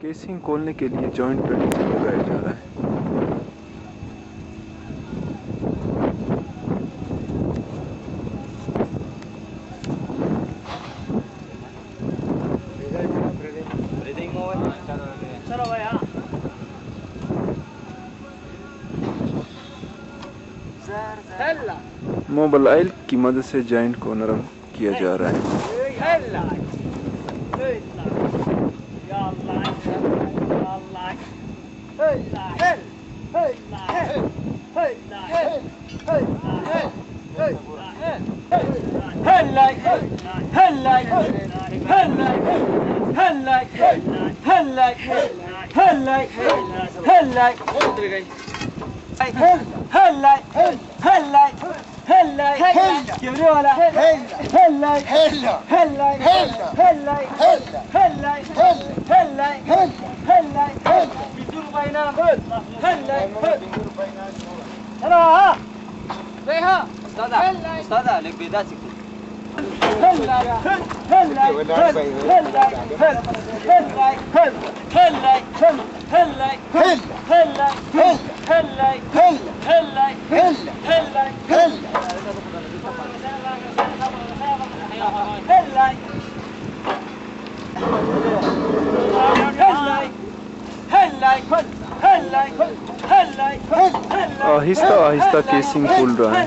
Casing खोलने के लिए जॉइंट प्रेडिक्शन लगाया जा रहा है। मोबाइल की मदद से जॉइंट को नरम किया जा रहा है। आहिस्ता आहिस्ता केसिंग खुल रहा है।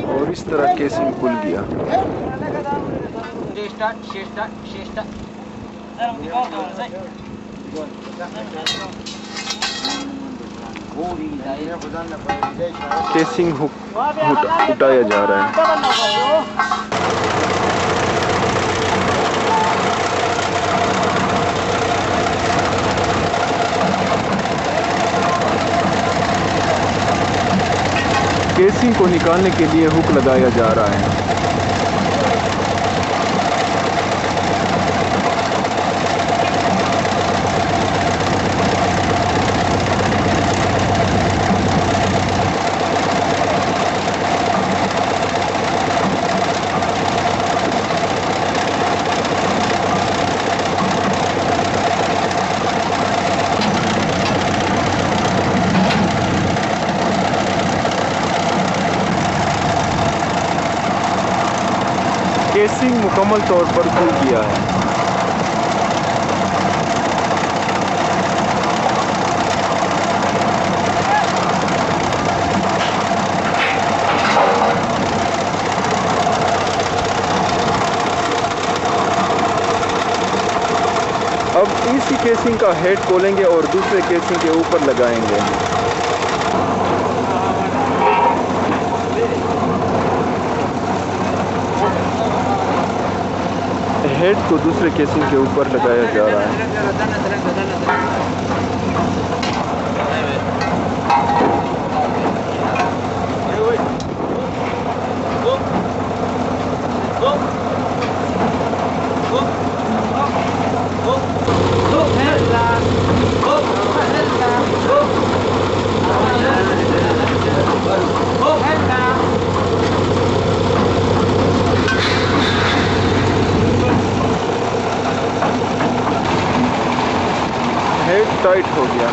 और इस तरह केसिंग खुल गया। केसिंग हटाया जा रहा है। केसिंग को निकालने के लिए हुक लगाया जा रहा है। केसिंग मुकम्मल तौर पर खुल गया है। अब इसी केसिंग का हेड खोलेंगे और दूसरे केसिंग के ऊपर लगाएंगे। हेड को दूसरे केसिंग के ऊपर लगाया जा रहा है। हेड टाइट हो गया।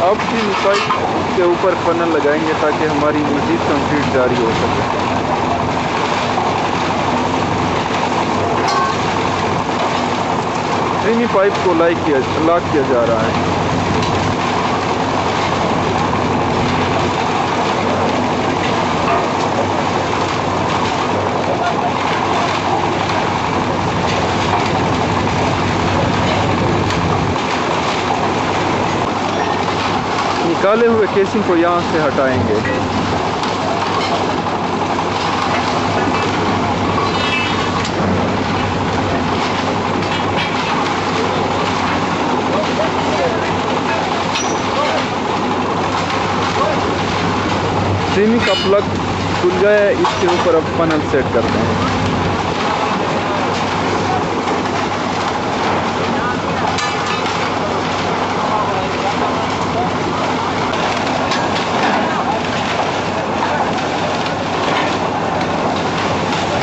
अब भी पाइप के ऊपर फनल लगाएंगे ताकि हमारी मजीद कंक्रीट जारी हो सके। ट्रिमी पाइप को लॉक किया जा रहा है। निकाले हुए केसिंग को यहाँ से हटाएंगे। सेमी का प्लग खुल गया है, इसके ऊपर अब फनल सेट करते हैं।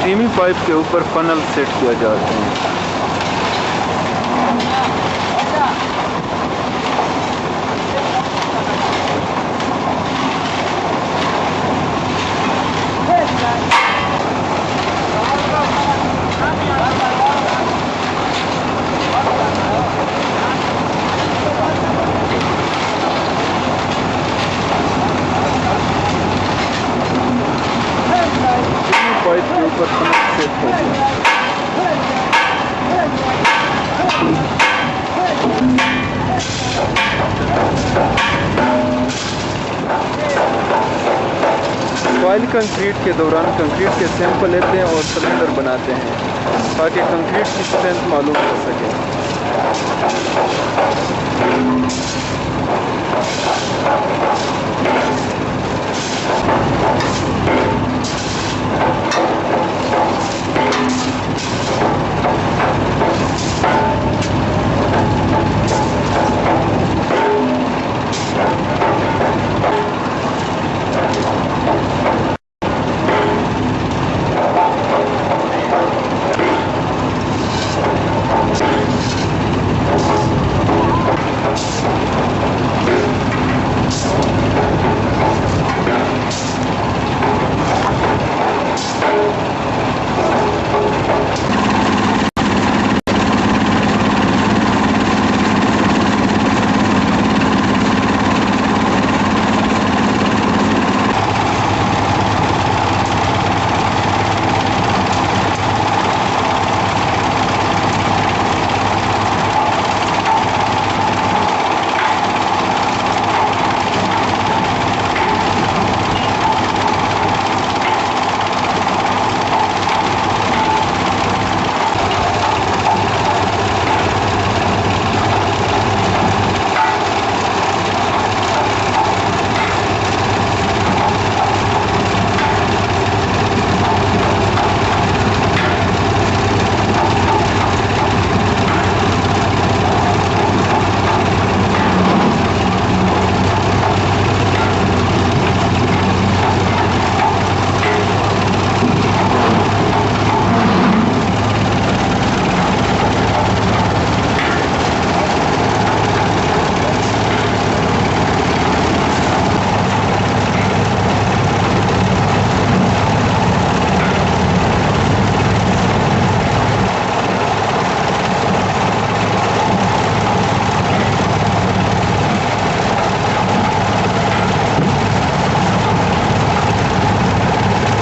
सेमी पाइप के ऊपर फनल सेट किया जाता है। पाइप के ऊपर फनल सेट हो गया। सॉइल कंक्रीट के दौरान कंक्रीट के सैंपल लेते हैं और सिलेंडर बनाते हैं ताकि कंक्रीट की स्ट्रेंथ मालूम हो सके।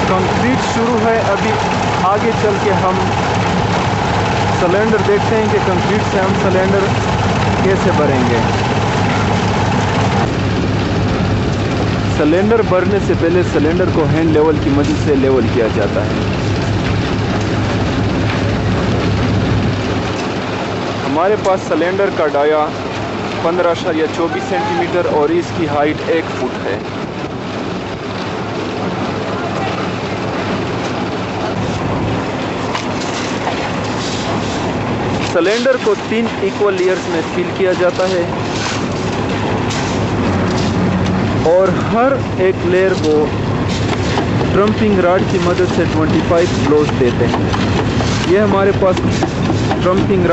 कंक्रीट शुरू है। अभी आगे चल के हम सिलेंडर देखते हैं कि कंक्रीट से हम सिलेंडर कैसे भरेंगे। सिलेंडर भरने से पहले सिलेंडर को हैंड लेवल की मदद से लेवल किया जाता है। हमारे पास सिलेंडर का डाया 15.24 सेंटीमीटर और इसकी हाइट 1 फुट है। सिलेंडर को 3 इक्वल लेयर्स में फिल किया जाता है और हर एक लेयर को ट्रम्पिंग रॉड की मदद से 25 ब्लोज देते हैं। यह हमारे पास ट्रम्पिंग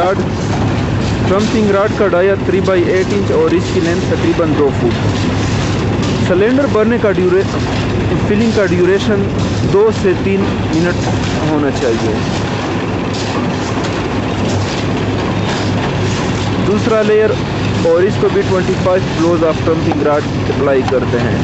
रॉड का डाया 3/8 इंच और इसकी लेंथ तकरीबन 2 फुट। सिलेंडर भरने का फिलिंग का ड्यूरेशन 2 से 3 मिनट होना चाहिए। दूसरा लेयर और इसको भी 25 ब्लोज ऑफ ट्रम्पिंग रॉड अप्लाई करते हैं।